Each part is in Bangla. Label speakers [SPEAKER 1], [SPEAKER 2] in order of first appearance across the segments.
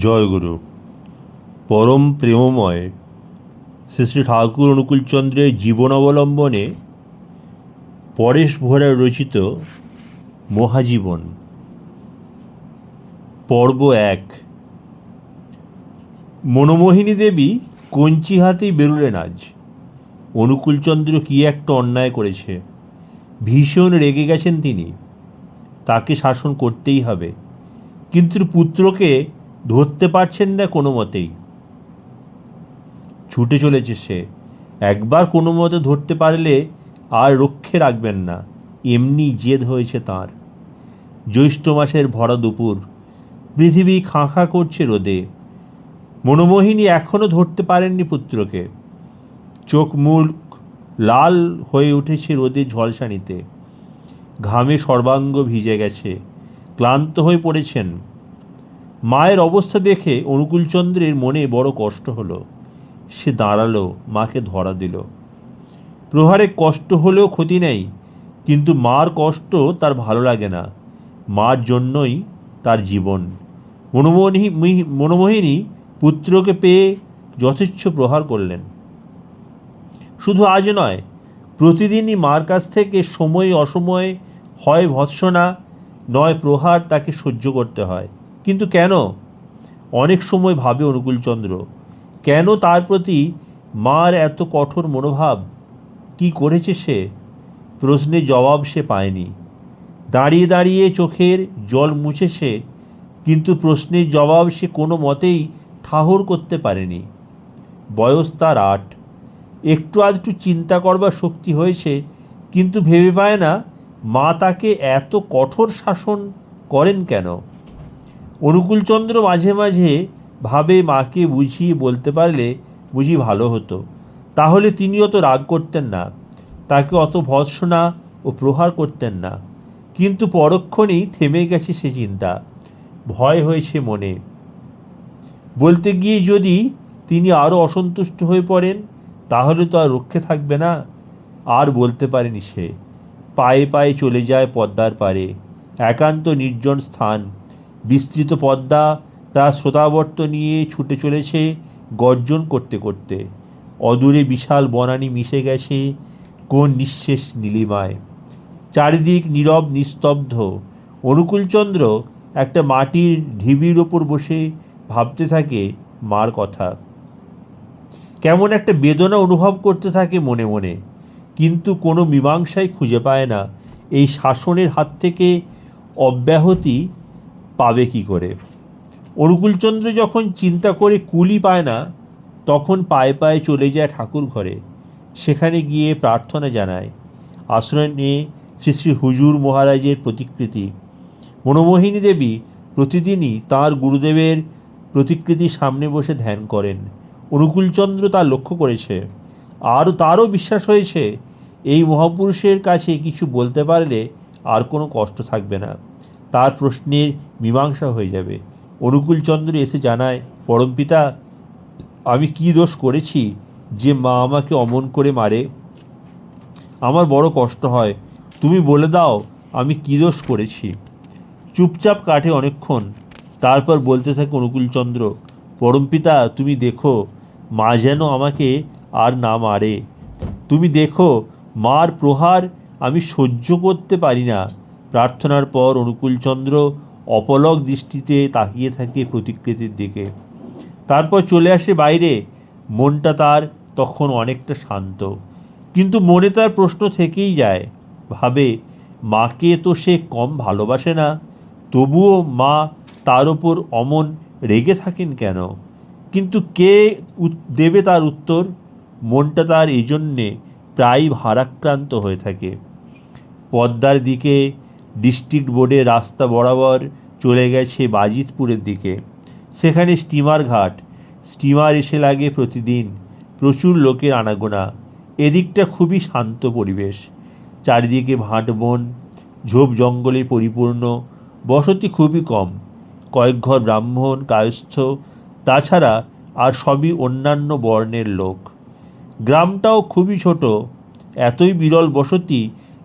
[SPEAKER 1] জয়গুরু। পরম প্রেমময় শ্রী শ্রী ঠাকুর অনুকূলচন্দ্রের জীবন অবলম্বনে পরেশ ভোরা রচিত মহাজীবন পর্ব 1। মনোমোহিনী দেবী কঞ্চি হাতেই বেরুলেন আজ। অনুকূলচন্দ্র কী একটা অন্যায় করেছে, ভীষণ রেগে গেছেন তিনি। তাকে শাসন করতেই হবে, কিন্তু পুত্রকে ধরতে পারছেন না কোনো মতেই। ছুটে চলেছে সে। একবার কোনো মতে ধরতে পারলে আর রক্ষে রাখবেন না, এমনি জেদ হয়েছে তাঁর। জ্যৈষ্ঠ মাসের ভরা দুপুর, পৃথিবী খাঁ খাঁ করছে রোদে। মনোমোহিনী এখনও ধরতে পারেননি পুত্রকে। চোখ মুখ লাল হয়ে উঠেছে রোদে ঝলসানিতে। ঘামে সর্বাঙ্গ ভিজে গেছে, ক্লান্ত হয়ে পড়েছেন। মায়ের অবস্থা দেখে অনুকূলচন্দ্রের মনে বড় কষ্ট হলো। সে দাঁড়ালো, মাকে ধরা দিল। প্রহারে কষ্ট হলেও ক্ষতি নেই, কিন্তু মার কষ্ট তার ভালো লাগে না। মার জন্যই তার জীবন। মনোমোহিনী পুত্রকে পেয়ে যথেচ্ছ প্রহার করলেন। শুধু আজ নয়, প্রতিদিনই মার কাছ থেকে সময়ে অসময়ে হয় ভৎসনা, নয় প্রহার তাকে সহ্য করতে হয়। কিন্তু কেন? অনেক সময় ভাবে অনুকূলচন্দ্র, কেন তার প্রতি মার এত কঠোর মনোভাব? কি করেছে সে? প্রশ্নের জবাব সে পায়নি। দাঁড়িয়ে দাঁড়িয়ে চোখের জল মুছেছে, কিন্তু প্রশ্নের জবাব সে কোনো মতেই ঠাহর করতে পারেনি। বয়স তার 8। একটু আধটু চিন্তা করবার শক্তি হয়েছে, কিন্তু ভেবে পায় না মা তাকে এত কঠোর শাসন করেন কেন। অনুকূলচন্দ্র মাঝে মাঝে ভাবে মাকে বুঝিয়ে বলতে পারলে বুঝি ভালো হতো, তাহলে তিনি অত রাগ করতেন না, তাকে অত ভৎসনা ও প্রহার করতেন না। কিন্তু পরক্ষণেই থেমে গেছে সে চিন্তা। ভয় হয়েছে মনে। বলতে গিয়ে যদি তিনি আরও অসন্তুষ্ট হয়ে পড়েন, তাহলে তো আর রক্ষে থাকবে না। আর বলতে পারেনি সে। পায়ে পায়ে চলে যায় পদ্মার পারে। একান্ত নির্জন স্থান, বিস্তৃত পদ্মা তার শ্রোতাবর্ত নিয়ে ছুটে চলেছে গর্জন করতে করতে। অদূরে বিশাল বনানী মিশে গেছে কোন নিঃশেষ নীলিমায়। চারিদিক নীরব নিস্তব্ধ। অনুকূলচন্দ্র একটা মাটির ঢিবির ওপর বসে ভাবতে থাকে মার কথা। কেমন একটা বেদনা অনুভব করতে থাকে মনে মনে, কিন্তু কোনো মীমাংসাই খুঁজে পায় না এই শাসনের হাত থেকে অব্যাহতি পাবে কি করে। অনুকূলচন্দ্র যখন চিন্তা করে কুলই পায় না, তখন পায়ে পায়ে চলে যায় ঠাকুর ঘরে। সেখানে গিয়ে প্রার্থনা জানায়। আশ্রয় নিয়ে শ্রী শ্রী হুজুর মহারাজের প্রতিকৃতি। মনোমোহিনী দেবী প্রতিদিনই তাঁর গুরুদেবের প্রতিকৃতির সামনে বসে ধ্যান করেন। অনুকূলচন্দ্র তা লক্ষ্য করেছে, আর তারও বিশ্বাস হয়েছে এই মহাপুরুষের কাছে কিছু বলতে পারলে আর কোনো কষ্ট থাকবে না, তার প্রশ্নের মীমাংসা হয়ে যাবে। অনুকূলচন্দ্র এসে জানায়, পরমপিতা, আমি কী দোষ করেছি যে মা আমাকে অমন করে মারে? আমার বড় কষ্ট হয়, তুমি বলে দাও আমি কী দোষ করেছি। চুপচাপ কাটে অনেকক্ষণ, তারপর বলতে থাকে অনুকূলচন্দ্র, পরমপিতা, তুমি দেখো মা যেন আমাকে আর না মারে। তুমি দেখো মার প্রহার আমি সহ্য করতে পারি না। প্রার্থনার পর অনুকূলচন্দ্র অপলক দৃষ্টিতে তাকিয়ে থাকে প্রতিকৃতির দিকে। তারপর চলে আসে বাইরে। মনটা তার তখন অনেকটা শান্ত, কিন্তু মনে তার প্রশ্ন থেকেই যায়। ভাবে, মাকে তো সে কম ভালোবাসে না, তবুও মা তার ওপর অমন রেগে থাকেন কেন? কিন্তু কে দেবে তার উত্তর? মনটা তার এই জন্যে প্রায়ই ভারাক্রান্ত হয়ে থাকে। পদ্মার দিকে ডিস্ট্রিক্ট বোর্ডের রাস্তা বরাবর চলে গেছে বাজিতপুরের দিকে। সেখানে স্টিমার ঘাট। স্টিমার এসে লাগে প্রতিদিন। প্রচুর লোকের আনাগোনা। এদিকটা খুবই শান্ত পরিবেশ। চারিদিকে ভাট বন, ঝোপ জঙ্গলে পরিপূর্ণ। বসতি খুবই কম, কয়েক ঘর ব্রাহ্মণ কায়স্থ, তাছাড়া আর সবই অন্যান্য বর্ণের লোক। গ্রামটাও খুবই ছোট। এতই বিরল বসতি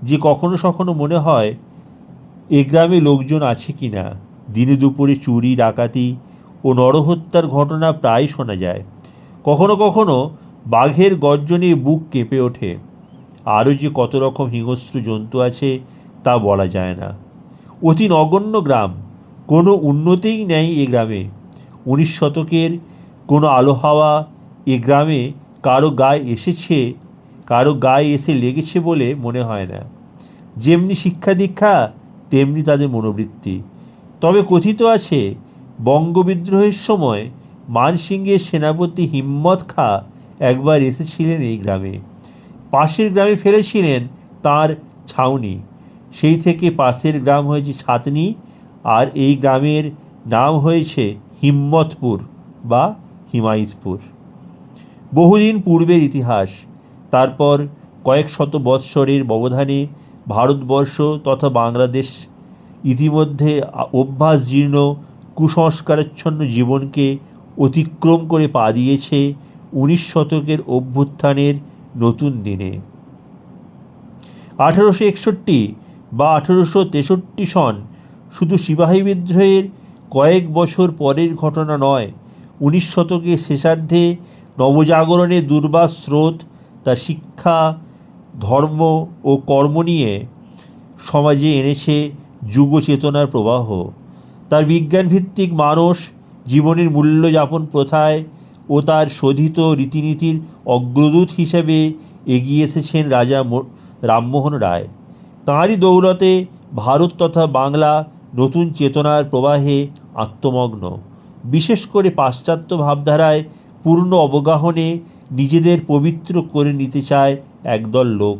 [SPEAKER 1] যে কখনো সখনো মনে হয় এ গ্রামে লোকজন আছে কি না। দিনে দুপুরে চুরি ডাকাতি ও নরহত্যার ঘটনা প্রায় শোনা যায়। কখনো কখনো বাঘের গর্জনে বুক কেঁপে ওঠে। আরও যে কত রকম হিংস্র জন্তু আছে তা বলা যায় না। অতি নগণ্য গ্রাম, কোনো উন্নতিই নেই এ গ্রামে। 19 শতকের কোনো আলো হাওয়া এ গ্রামে কারো গায়ে এসে লেগেছে বলে মনে হয় না। যেমনি শিক্ষা দীক্ষা তেমনি তাদের মনোবৃত্তি। তবে কথিত আছে বঙ্গবিদ্রোহের সময় মানসিংহের সেনাপতি হিম্মত খাঁ একবার এসেছিলেন এই গ্রামে। পাশের গ্রামে ফেলেছিলেন তাঁর ছাউনি। সেই থেকে পাশের গ্রাম হয়েছে ছাতনি, আর এই গ্রামের নাম হয়েছে হিম্মতপুর বা হিমায়তপুর। বহুদিন পূর্বের ইতিহাস। তারপর কয়েক শত বৎসরের ব্যবধানে ভারতবর্ষ তথা বাংলাদেশ ইতিমধ্যে অভ্যাসজীর্ণ কুসংস্কারাচ্ছন্ন জীবনকে অতিক্রম করে পা দিয়েছে 19 শতকের অভ্যুত্থানের নতুন দিনে। 1861 বা 1863 সন শুধু সিপাহী বিদ্রোহের কয়েক বছর পরের ঘটনা নয়। 19 শতকের শেষার্ধে নবজাগরণের দুর্বার স্রোত তার শিক্ষা, ধর্ম ও কর্ম নিয়ে সমাজে এনেছে যুগ চেতনার প্রবাহ। তার বিজ্ঞানভিত্তিক মানুষ জীবনের মূল্যযাপন প্রথায় ও তার শোধিত রীতিনীতির অগ্রদূত হিসেবে এগিয়ে এসেছেন রাজা রামমোহন রায়। তাঁরই দৌলতে ভারত তথা বাংলা নতুন চেতনার প্রবাহে আত্মমগ্ন। বিশেষ করে পাশ্চাত্য ভাবধারায় পূর্ণ অবগাহনে নিজেদের পবিত্র করে নিতে চায় একদল লোক।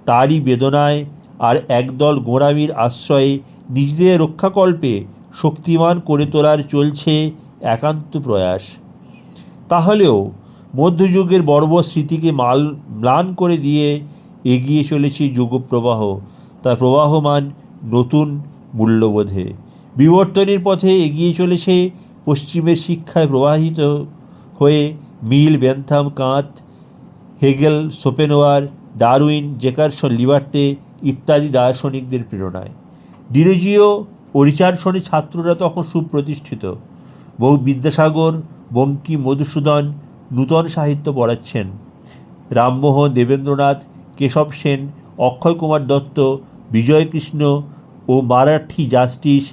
[SPEAKER 1] তারই বেদনায় আর একদল গোঁড়ামির আশ্রয়ে নিজেদের রক্ষাকল্পে শক্তিমান করে তোলার চলছে একান্ত প্রয়াস। তাহলেও মধ্যযুগের বর্বর স্মৃতিকে ম্লান করে দিয়ে এগিয়ে চলেছে যুগপ্রবাহ, তার প্রবাহমান নতুন মূল্যবোধে। বিবর্তনের পথে এগিয়ে চলেছে পশ্চিমের শিক্ষায় প্রবাহিত হয়ে মিল, বেন্থাম, কাঁত, হেগেল, শোপেনওয়ার, ডারউইন, জেকারসন, লিবার্তে ইত্যাদি দার্শনিকদের প্রেরণায়। ডিরোজিও ও রিচার্ডসনের ছাত্ররা তখন সুপ্রতিষ্ঠিত। বহু বিদ্যাসাগর, বঙ্কিম, মধুসূদন নূতন সাহিত্য পড়াচ্ছেন। রামমোহন, দেবেন্দ্রনাথ, কেশব সেন, অক্ষয় কুমার দত্ত, বিজয়কৃষ্ণ ও মারাঠি জাস্টিস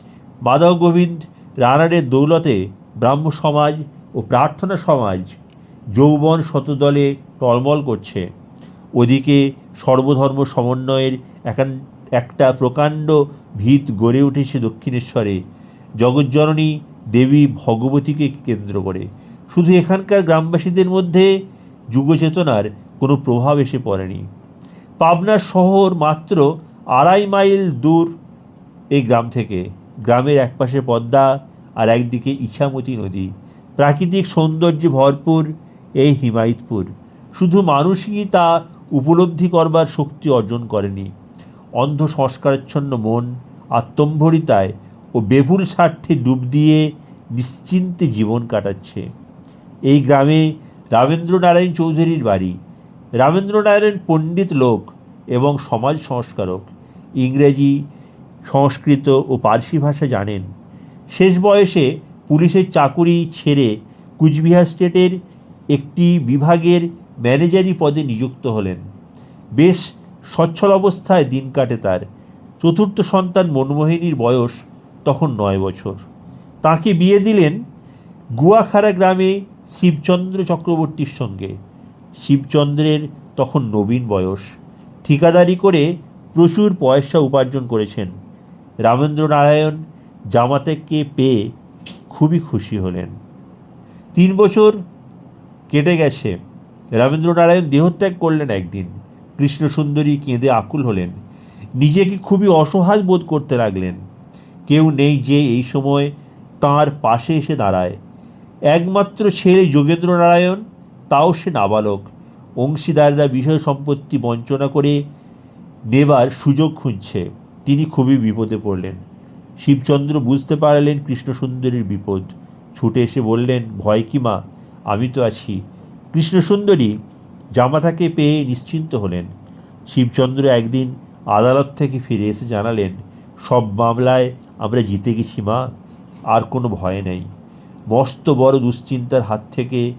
[SPEAKER 1] মাধব গোবিন্দ রানারের দৌলতে ব্রাহ্ম সমাজ ও প্রার্থনা সমাজ যৌবন শতদলে টলমল করছে। ওদিকে সর্বধর্ম সমন্বয়ের একটা প্রকাণ্ড ভিত গড়ে উঠেছে দক্ষিণেশ্বরে, জগজ্জননী দেবী ভগবতীকে কেন্দ্র করে। শুধু এখানকার গ্রামবাসীদের মধ্যে যুগচেতনার কোনো প্রভাব এসে পড়েনি। পাবনার শহর মাত্র 2.5 মাইল দূর এই গ্রাম থেকে। গ্রামের একপাশে পদ্মা আর একদিকে ইছামতি নদী। প্রাকৃতিক সৌন্দর্যে ভরপুর এই হিমায়তপুর। শুধু মানুষই তা উপলব্ধি করবার শক্তি অর্জন করেনি। অন্ধ সংস্কারাচ্ছন্ন মন আত্মম্ভরিতায় ও বেভুল স্বার্থে ডুব দিয়ে নিশ্চিন্তে জীবন কাটাচ্ছে। এই গ্রামে রামেন্দ্রনারায়ণ চৌধুরীর বাড়ি। রামেন্দ্রনারায়ণ পণ্ডিত লোক এবং সমাজ সংস্কারক। ইংরেজি, সংস্কৃত ও পার্সি ভাষা জানেন। শেষ বয়সে পুলিশের চাকুরি ছেড়ে কুচবিহার স্টেটের একটি বিভাগের ম্যানেজারি পদে নিযুক্ত হলেন। বেশ সচ্ছল অবস্থায় দিন কাটে তার। চতুর্থ সন্তান মনমোহিনীর বয়স তখন 9 বছর। তাকে বিয়ে দিলেন গুয়াখাড়া গ্রামে শিবচন্দ্র চক্রবর্তীর সঙ্গে। শিবচন্দ্রের তখন নবীন বয়স। ঠিকাদারি করে প্রচুর পয়সা উপার্জন করেছেন। রামেন্দ্রনারায়ণ জামাতাকে পেয়ে খুবই খুশি হলেন। 3 বছর কেটে গেছে। রামেন্দ্রনারায়ণ দেহত্যাগ করলেন একদিন। কৃষ্ণসুন্দরী কেঁদে আকুল হলেন। নিজেকে খুবই অসহায় বোধ করতে লাগলেন। কেউ নেই যে এই সময় তাঁর পাশে এসে দাঁড়ায়। একমাত্র ছেলে যোগেন্দ্রনারায়ণ, তাও সে নাবালক। অংশীদাররা বিষয় সম্পত্তি বঞ্চনা করে নেবার সুযোগ খুঁজছে। তিনি খুবই বিপদে পড়লেন। শিবচন্দ্র বুঝতে পারলেন কৃষ্ণসুন্দরীর বিপদ। ছুটে এসে বললেন, ভয় কি মা, আমি তো আছি। কৃষ্ণসুন্দরী জামাতাকে পেয়ে নিশ্চিন্ত হলেন। শিবচন্দ্র একদিন আদালত থেকে ফিরে এসে জানালেন, সব মামলায় আমরা জিতে গেছি মা, আর কোনো ভয় নেই। মস্ত বড় দুশ্চিন্তার হাত থেকে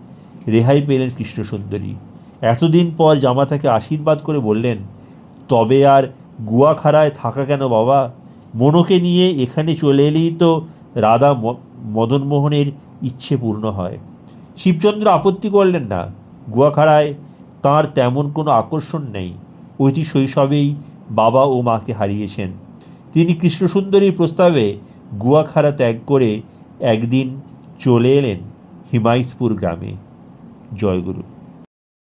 [SPEAKER 1] রেহাই পেলেন কৃষ্ণসুন্দরী। এতদিন পর জামাতাকে আশীর্বাদ করে বললেন, তবে আর গুয়াখাড়ায় থাকা কেন বাবা? মনোকে নিয়ে এখানে চলে এলেই তো রাধা মদনমোহনের ইচ্ছে পূর্ণ হয়। শিবচন্দ্র আপত্তি করলেন না। গুয়াখাড়ায় তাঁর তেমন কোনো আকর্ষণ নেই। অতি শৈশবেই বাবা ও মাকে হারিয়েছেন। তিনি কৃষ্ণসুন্দরীর প্রস্তাবে গুয়াখাড়া ত্যাগ করে একদিন চলে এলেন হিমায়তপুর গ্রামে। জয়গুরু।